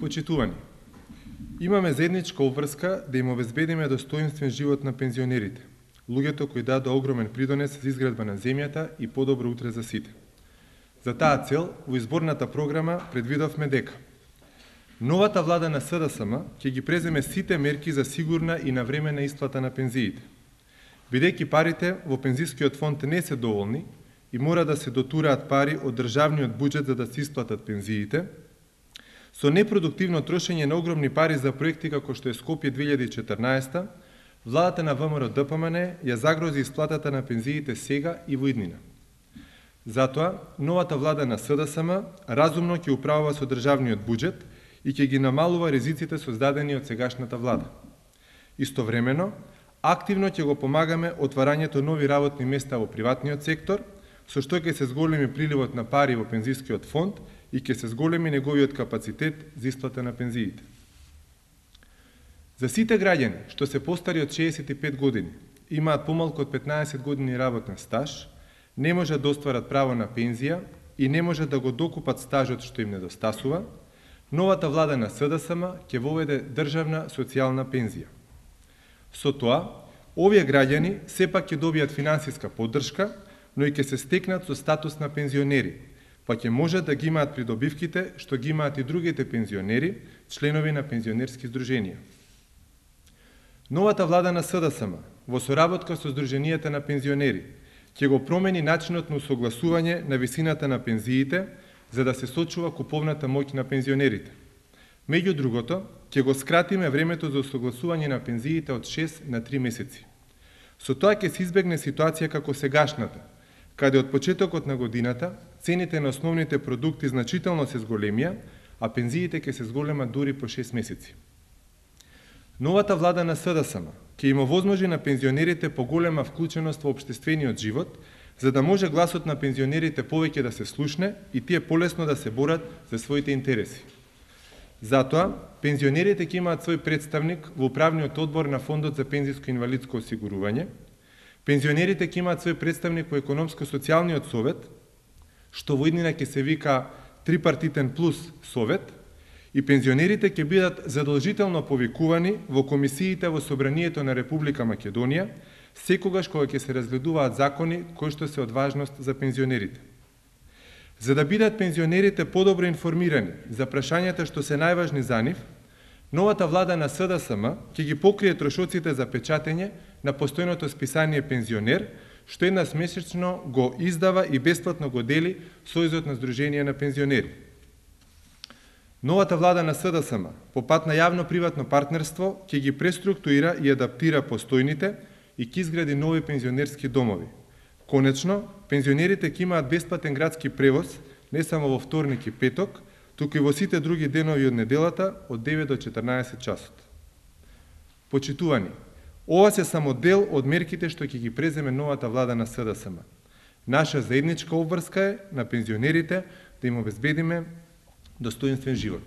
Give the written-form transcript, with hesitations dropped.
Почитувани, имаме заедничка обврска да им обезбедиме достоинствен живот на пензионерите, луѓето кои дадоа огромен придонес за изградба на земјата и подобро утре за сите. За таа цел, во изборната програма предвидовме дека новата влада на СДСМ ќе ги преземе сите мерки за сигурна и навремена исплата на пензиите. Бидејќи парите во пензискиот фонд не се доволни и мора да се дотураат пари од државниот буџет за да се исплатат пензиите, со непродуктивно трошење на огромни пари за проекти како што е Скопје 2014, владата на ВМРО-ДПМН ја загрози исплатата на пензиите сега и во иднина. Затоа, новата влада на СДСМ разумно ќе управува со државниот буџет и ќе ги намалува ризиците создадени од сегашната влада. Истовремено, активно ќе го помагаме отварањето нови работни места во приватниот сектор, со што ќе се зголеми приливот на пари во пензискиот фонд и ќе се зголеми неговиот капацитет за исплата на пензиите. За сите граѓани што се постари од 65 години, имаат помалку од 15 години работен стаж, не можат да остварат право на пензија и не можат да го докупат стажот што им недостасува, новата влада на СДСМ ќе воведе државна социјална пензија. Со тоа, овие граѓани сепак ќе добијат финансиска поддршка, но и ќе се стекнат со статус на пензионери, па ќе можат да ги имаат придобивките што ги имаат и другите пензионери, членови на пензионерски здруженија. Новата влада на СДСМ, во соработка со Сдруженијата на пензионери, ќе го промени начинот на усогласување на висината на пензиите за да се сочува куповната моќ на пензионерите. Меѓу другото, ќе го скратиме времето за усогласување на пензиите од 6 на 3 месеци. Со тоа ќе се избегне ситуација како сегашната, каде од почетокот на годината цените на основните продукти значително се зголемија, а пензиите ќе се зголемат дури по 6 месеци. Новата влада на СДСМ ќе им овозможи на пензионерите поголема вклученост во општествениот живот, за да може гласот на пензионерите повеќе да се слушне и тие полесно да се борат за своите интереси. Затоа, пензионерите ќе имаат свој представник во управниот одбор на Фондот за пензиско инвалидско осигурување, пензионерите ќе имаат свој представник во економско-социјалниот совет, што во иднина ќе се вика трипартитен плюс совет, и пензионерите ќе бидат задолжително повикувани во комисиите во Собранието на Република Македонија, секогаш кога ќе се разгледуваат закони кои што се од важност за пензионерите. За да бидат пензионерите подобро информирани за прашањата што се најважни за нив, новата влада на СДСМ ќе ги покрие трошоците за печатење на постојното списание Пензионер, што еднаш месечно го издава и бесплатно го дели Сојузот на Сдруженија на пензионери. Новата влада на СДСМ по пат на јавно-приватно партнерство ќе ги преструктурира и адаптира постојните и ќе изгради нови пензионерски домови. Конечно, пензионерите ќе имаат бесплатен градски превоз не само во вторник и петок, туку и во сите други денови од неделата од 9 до 14 часот. Почитувани, ова се само дел од мерките што ќе ги преземе новата влада на СДСМ. Наша заедничка обврска е на пензионерите да им обезбедиме достоинствен живот.